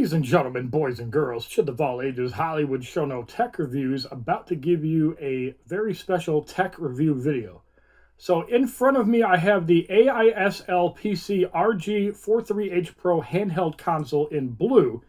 Ladies and gentlemen, boys and girls, children of all ages, HollywoodShono Tech Reviews about to give you a very special tech review video. So in front of me, I have the AISLPC RG43H Pro handheld console in blue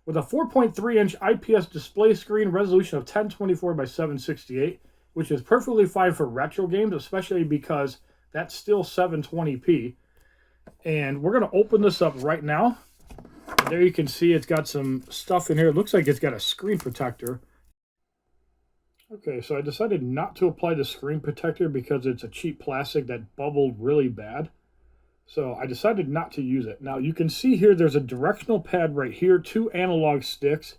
with a 4.3-inch IPS display screen, resolution of 1024 by 768, which is perfectly fine for retro games, especially because that's still 720p. And we're going to open this up right now. There you can see it's got some stuff in here. It looks like it's got a screen protector. Okay, so I decided not to apply the screen protector because it's a cheap plastic that bubbled really bad. So I decided not to use it. Now you can see here there's a directional pad right here, 2 analog sticks.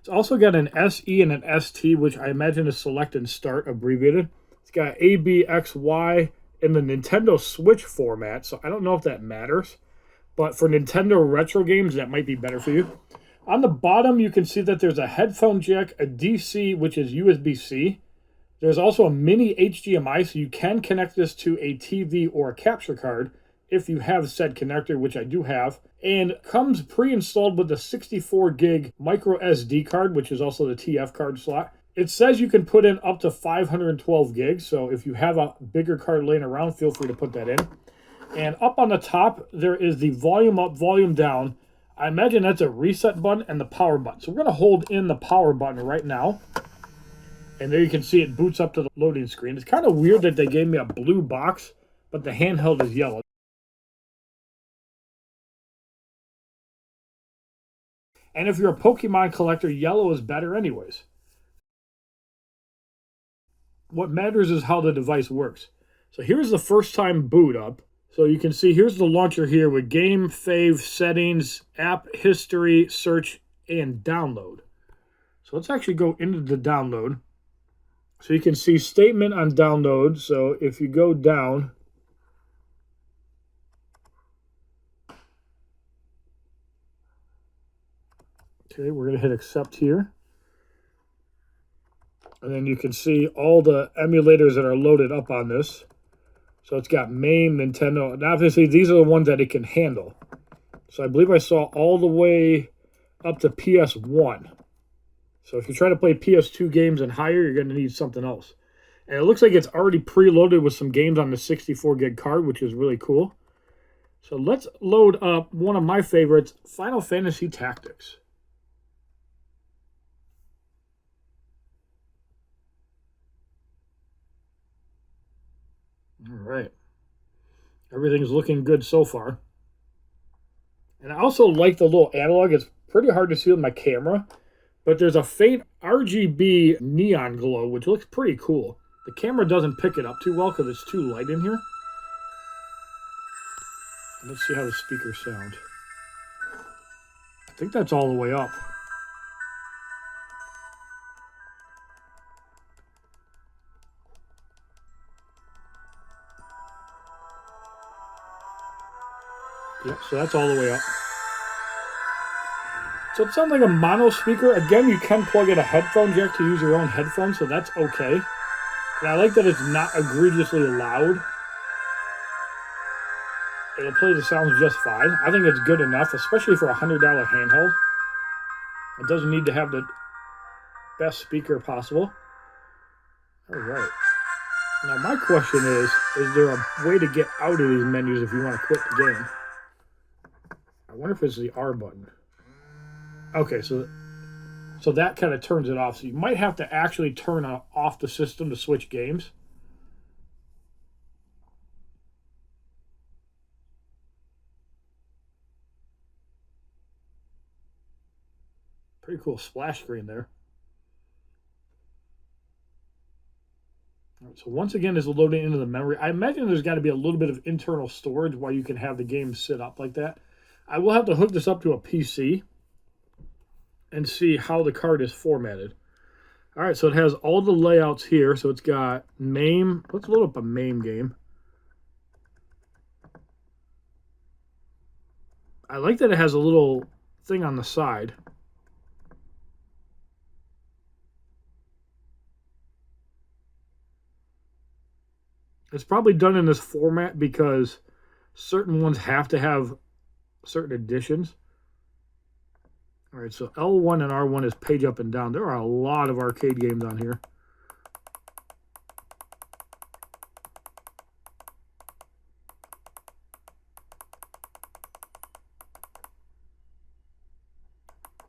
It's also got an SE and an ST, which I imagine is select and start abbreviated. It's got A, B, X, Y in the Nintendo Switch format, so I don't know if that matters. But for Nintendo retro games, that might be better for you. On the bottom, you can see that there's a headphone jack, a DC, which is USB-C. There's also a mini HDMI, so you can connect this to a TV or a capture card if you have said connector, which I do have. And comes pre-installed with a 64 gig micro SD card, which is also the TF card slot. It says you can put in up to 512 gigs, so if you have a bigger card laying around, feel free to put that in. And up on the top, there is the volume up, volume down. I imagine that's a reset button and the power button. So we're going to hold in the power button right now. And there you can see it boots up to the loading screen. It's kind of weird that they gave me a blue box, but the handheld is yellow. And if you're a Pokemon collector, yellow is better anyways. What matters is how the device works. So here's the first time boot up. So you can see here's the launcher here with game, fave, settings, app, history, search, and download. So let's actually go into the download. So you can see statement on download. So if you go down, okay, we're going to hit accept here. And then you can see all the emulators that are loaded up on this. So it's got MAME, Nintendo, and obviously these are the ones that it can handle. So I believe I saw all the way up to PS1. So if you try to play PS2 games and higher, you're going to need something else. And it looks like it's already preloaded with some games on the 64 gig card, which is really cool. So let's load up one of my favorites, Final Fantasy Tactics. All right. Everything's looking good so far. And I also like the little analog. It's pretty hard to see with my camera, but there's a faint RGB neon glow, which looks pretty cool. The camera doesn't pick it up too well because it's too light in here. Let's see how the speakers sound. I think that's all the way up. Yep, so that's all the way up. So it sounds like a mono speaker. Again, you can plug in a headphone jack to use your own headphones, so that's okay. And I like that it's not egregiously loud. It'll play the sounds just fine. I think it's good enough, especially for a $100 handheld. It doesn't need to have the best speaker possible. All right. Now my question is there a way to get out of these menus if you want to quit the game? I wonder if it's the R button. Okay, so that kind of turns it off. So you might have to actually turn off the system to switch games. Pretty cool splash screen there. All right, so once again, it's loading into the memory. I imagine there's got to be a little bit of internal storage while you can have the game sit up like that. I will have to hook this up to a PC and see how the card is formatted. All right, so it has all the layouts here. So it's got MAME. Let's load up a MAME game. I like that it has a little thing on the side. It's probably done in this format because certain ones have to have certain additions. All right, so L1 and R1 is page up and down. There are a lot of arcade games on here.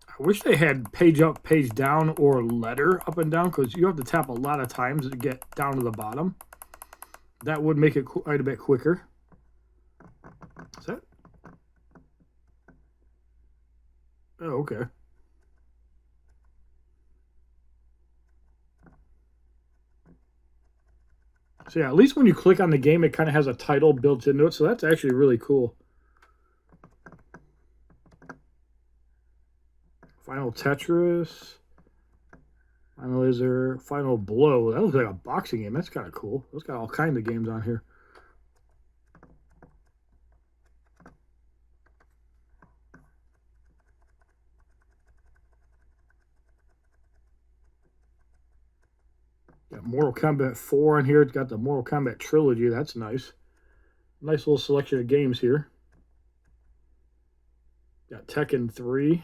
I wish they had page up, page down, or letter up and down, because you have to tap a lot of times to get down to the bottom. That would make it quite a bit quicker. Is that? Oh, okay. So yeah, at least when you click on the game, it kind of has a title built into it. So that's actually really cool. Final Tetris. Final Laser. Final Blow. That looks like a boxing game. That's kind of cool. It's got all kinds of games on here. Got Mortal Kombat 4 on here. It's got the Mortal Kombat trilogy. That's nice. Nice little selection of games here. Got Tekken 3.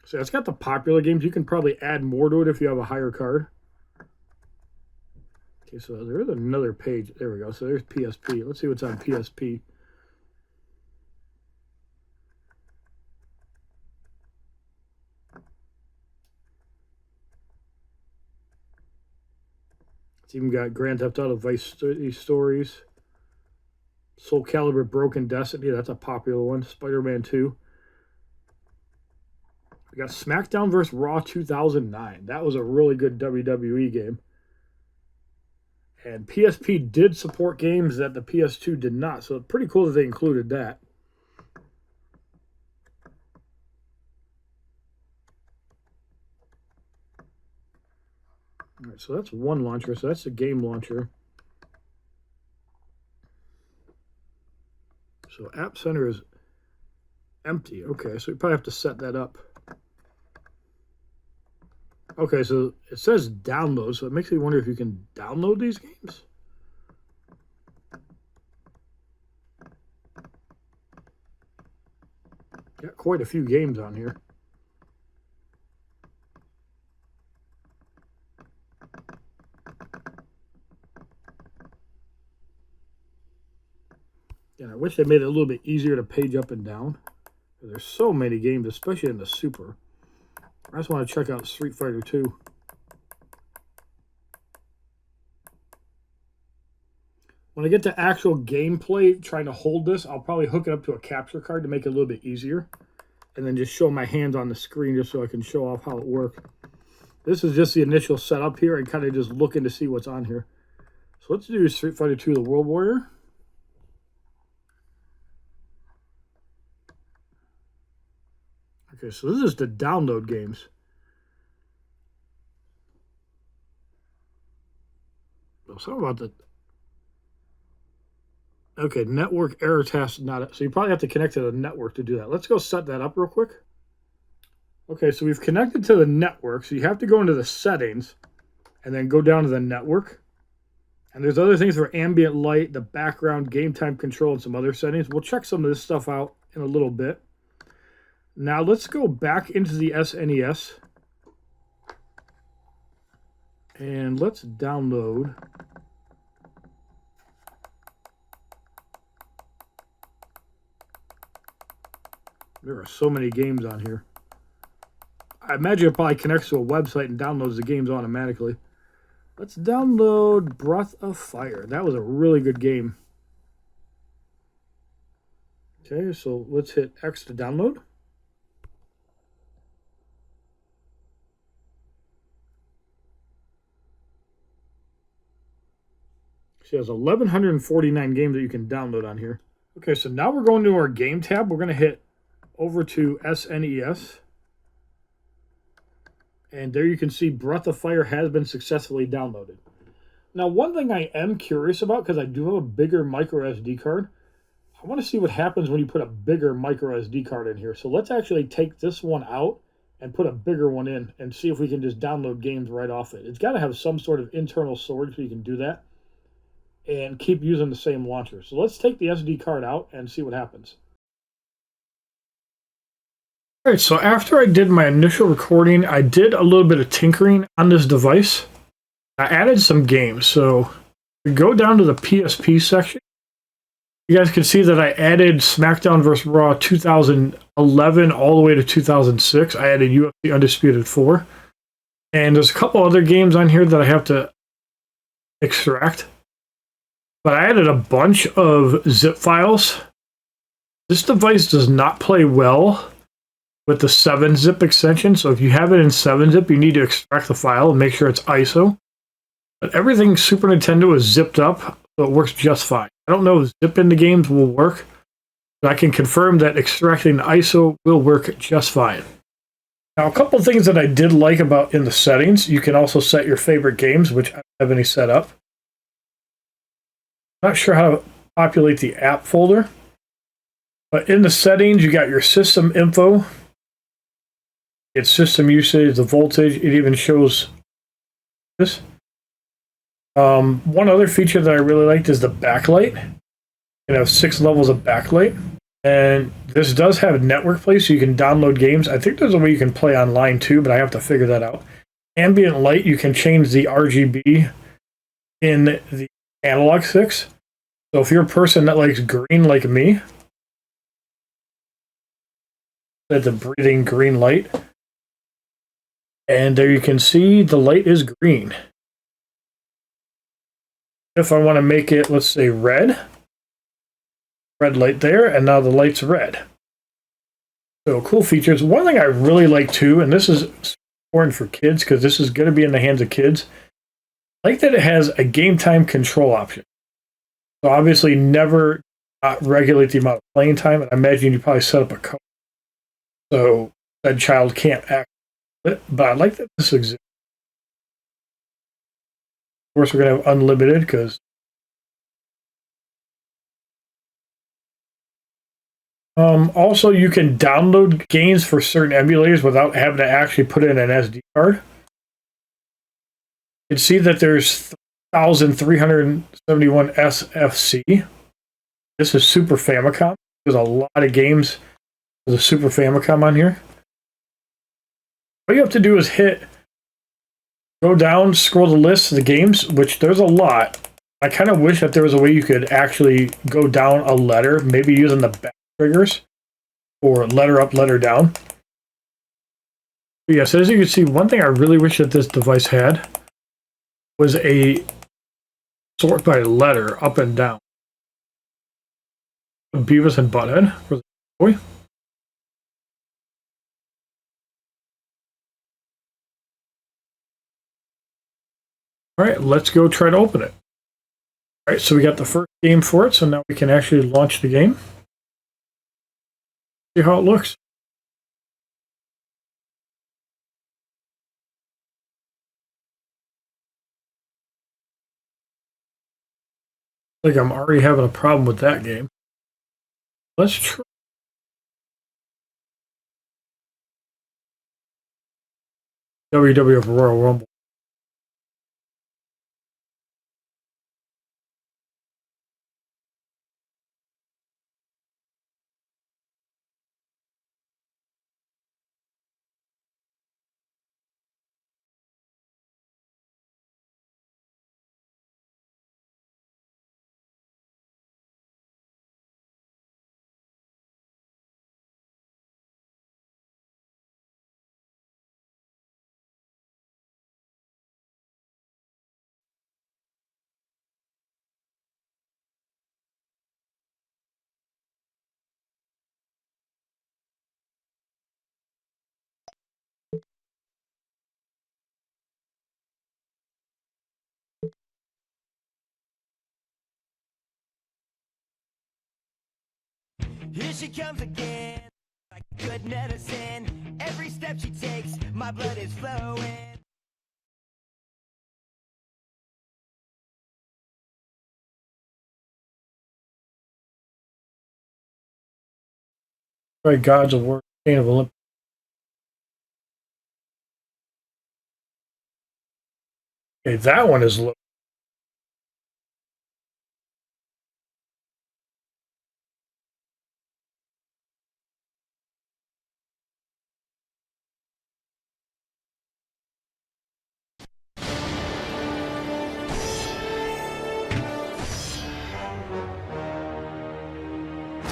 So it's got the popular games. You can probably add more to it if you have a higher card. Okay, so there's another page. There we go. So there's PSP. Let's see what's on PSP. It's even got Grand Theft Auto Vice City Stories. Soul Calibur Broken Destiny. That's a popular one. Spider-Man 2. We got SmackDown vs. Raw 2009. That was a really good WWE game. And PSP did support games that the PS2 did not. So it's pretty cool that they included that. All right, so that's one launcher. So that's the game launcher. So App Center is empty. Okay, so you probably have to set that up. Okay, so it says download, so it makes me wonder if you can download these games. Got quite a few games on here. And I wish they made it a little bit easier to page up and down. There's so many games, especially in the Super. I just want to check out Street Fighter 2. When I get to actual gameplay, trying to hold this, I'll probably hook it up to a capture card to make it a little bit easier. And then just show my hands on the screen just so I can show off how it works. This is just the initial setup here and kind of just looking to see what's on here. So let's do Street Fighter 2 The World Warrior. Okay, so this is the download games. Oh, something about the... Okay, network error test not... So you probably have to connect to the network to do that. Let's go set that up real quick. Okay, so we've connected to the network. So you have to go into the settings and then go down to the network. And there's other things for ambient light, the background, game time control, and some other settings. We'll check some of this stuff out in a little bit. Now let's go back into the SNES. And let's download. There are so many games on here. I imagine it probably connects to a website and downloads the games automatically. Let's download Breath of Fire. That was a really good game. Okay, so let's hit X to download. See, there's 1,149 games that you can download on here. Okay, so now we're going to our game tab. We're going to hit over to SNES. And there you can see Breath of Fire has been successfully downloaded. Now, one thing I am curious about, because I do have a bigger micro SD card, I want to see what happens when you put a bigger micro SD card in here. So let's actually take this one out and put a bigger one in and see if we can just download games right off it. It's got to have some sort of internal storage so you can do that and keep using the same launcher. So let's take the SD card out and see what happens. All right, so after I did my initial recording, I did a little bit of tinkering on this device. I added some games. So we go down to the PSP section. You guys can see that I added SmackDown vs. Raw 2011 all the way to 2006. I added UFC Undisputed 4. And there's a couple other games on here that I have to extract. But I added a bunch of zip files. This device does not play well with the 7-zip extension. So if you have it in 7-zip, you need to extract the file and make sure it's ISO. But everything Super Nintendo is zipped up, so it works just fine. I don't know if zip into games will work, but I can confirm that extracting the ISO will work just fine. Now, a couple things that I did like about in the settings, you can also set your favorite games, which I don't have any set up. I'm not sure how to populate the app folder, but in the settings, you got your system info, it's system usage, the voltage, it even shows this. One other feature that I really liked is the backlight. You have 6 levels of backlight. And this does have network play, so you can download games. I think there's a way you can play online too, but I have to figure that out. Ambient light, you can change the RGB in the analog sticks. So if you're a person that likes green like me, that's a breathing green light. And there you can see the light is green. If I want to make it, let's say red light there, and now the light's red. So cool features. One thing I really like too, and this is important for kids because this is going to be in the hands of kids, I like that it has a game time control option. So obviously never regulate the amount of playing time, and I imagine you probably set up a code so that child can't act it, but I like that this exists. Of course, we're going to have unlimited because also you can download games for certain emulators without having to actually put in an SD card. You can see that there's 1,371 SFC. This is Super Famicom. There's a lot of games with a Super Famicom on here. All you have to do is go down, scroll the list of the games, which there's a lot. I kind of wish that there was a way you could actually go down a letter, maybe using the back triggers, or letter up, letter down. But yes, as you can see, one thing I really wish that this device had was a sort by letter up and down. Beavis and Butthead for the boy. All right, let's go try to open it. All right, so we got the first game for it, so now we can actually launch the game. See how it looks. Like I'm already having a problem with that game. Let's try. WWF Royal Rumble. Here she comes again, like good medicine. Every step she takes, my blood is flowing. Right, Gods of War, Chain of Olympus. Okay, that one is low.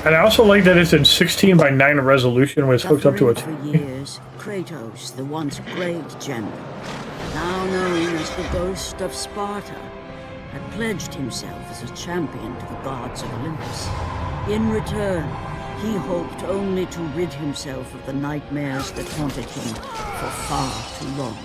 And I also like that it's in 16 by 9 resolution when it's hooked up to it. For years, Kratos, the once great general, now known as the Ghost of Sparta, had pledged himself as a champion to the gods of Olympus. In return, he hoped only to rid himself of the nightmares that haunted him for far too long.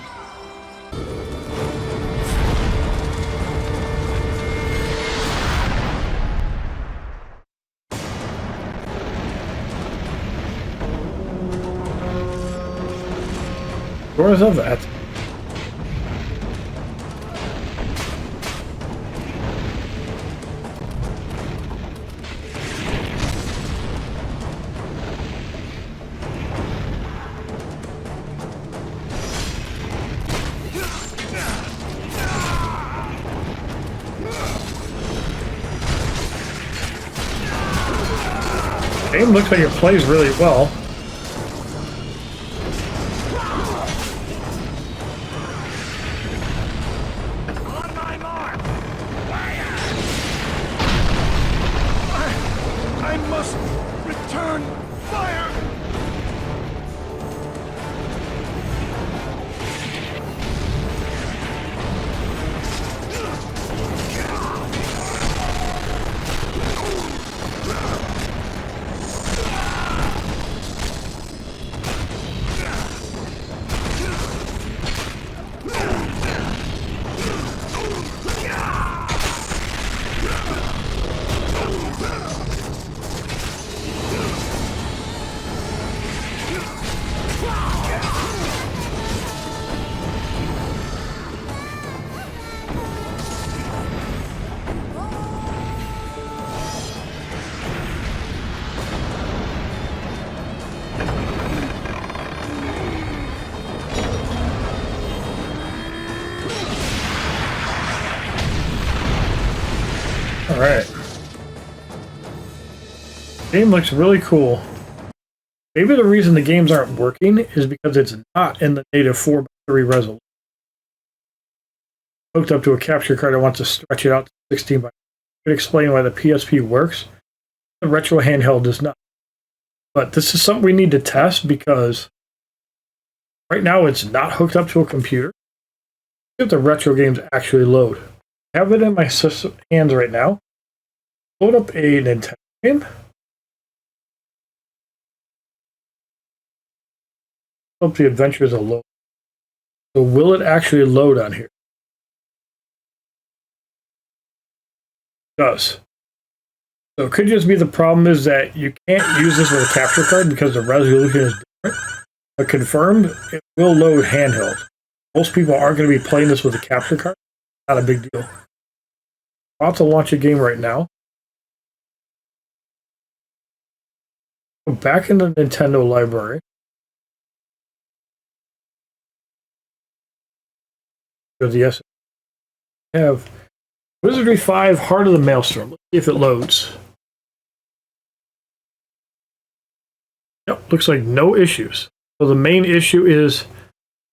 Where is that? Game looks like it plays really well. Alright. Game looks really cool. Maybe the reason the games aren't working is because it's not in the native 4:3 resolution. Hooked up to a capture card, I want to stretch it out to 16 by 9. Could explain why the PSP works. The retro handheld does not. But this is something we need to test because right now it's not hooked up to a computer. See if the retro games actually load. I have it in my system hands right now. Load up a Nintendo game. Hope the adventures will load. So will it actually load on here? It does. So it could just be the problem is that you can't use this with a capture card because the resolution is different. But confirmed, it will load handheld. Most people aren't going to be playing this with a capture card. Not a big deal. I'm about to launch a game right now. Go back in the Nintendo library. Yes, I have Wizardry 5 Heart of the Maelstrom. Let's see if it loads. Yep, looks like no issues. So the main issue is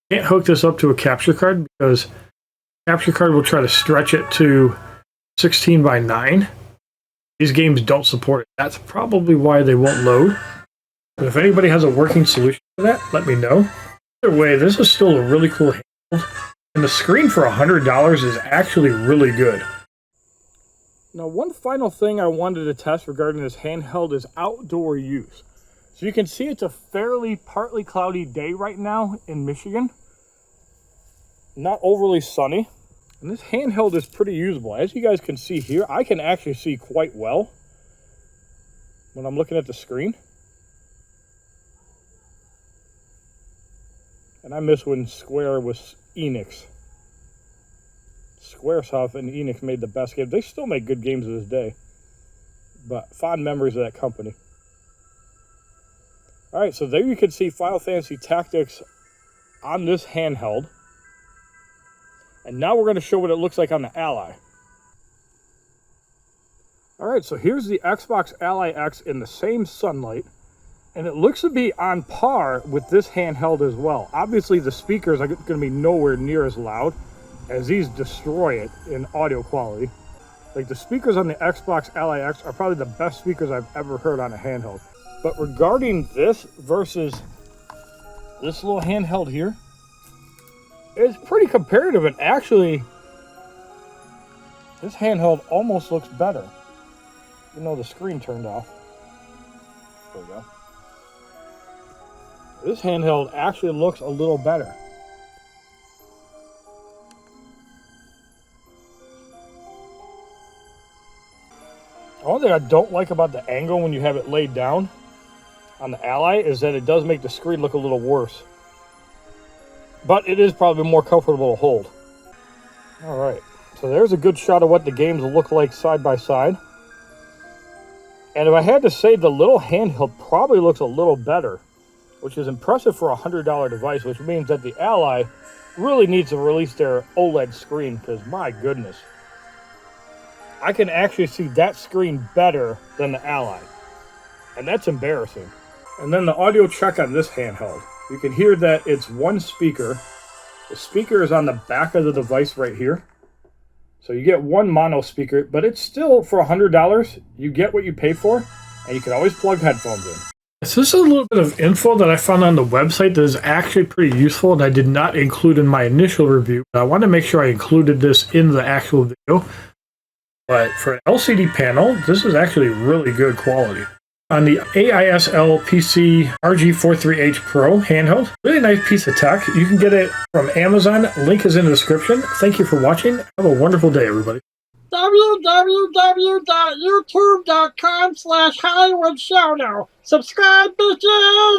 you can't hook this up to a capture card because capture card will try to stretch it to 16 by 9. These games don't support it. That's probably why they won't load. But if anybody has a working solution for that, let me know. Either way, this is still a really cool handheld. And the screen for $100 is actually really good. Now, one final thing I wanted to test regarding this handheld is outdoor use. So you can see it's a fairly partly cloudy day right now in Michigan. Not overly sunny. And this handheld is pretty usable. As you guys can see here, I can actually see quite well when I'm looking at the screen. And I miss when Square was Enix. Squaresoft and Enix made the best games. They still make good games to this day. But fond memories of that company. Alright, so there you can see Final Fantasy Tactics on this handheld. And now we're going to show what it looks like on the Ally. Alright, so here's the Xbox Ally X in the same sunlight. And it looks to be on par with this handheld as well. Obviously, the speakers are going to be nowhere near as loud, as these destroy it in audio quality. Like the speakers on the Xbox Ally X are probably the best speakers I've ever heard on a handheld. But regarding this versus this little handheld here, it's pretty comparative, and actually this handheld almost looks better. You know, the screen turned off. There we go. This handheld actually looks a little better. The only thing I don't like about the angle when you have it laid down on the Ally is that it does make the screen look a little worse. But it is probably more comfortable to hold. Alright, so there's a good shot of what the games will look like side by side. And if I had to say, the little handheld probably looks a little better, which is impressive for a $100 device, which means that the Ally really needs to release their OLED screen, because my goodness, I can actually see that screen better than the Ally, and that's embarrassing. And then the audio check on this handheld. You can hear that it's one speaker. The speaker is on the back of the device right here. So you get one mono speaker, but it's still, for $100, you get what you pay for, and you can always plug headphones in. So this is a little bit of info that I found on the website that is actually pretty useful, and I did not include in my initial review. I want to make sure I included this in the actual video. But for an LCD panel, this is actually really good quality. On the AISLPC RG43H Pro handheld, really nice piece of tech. You can get it from Amazon. Link is in the description. Thank you for watching. Have a wonderful day, everybody. www.youtube.com/HollywoodShono. Subscribe, bitches!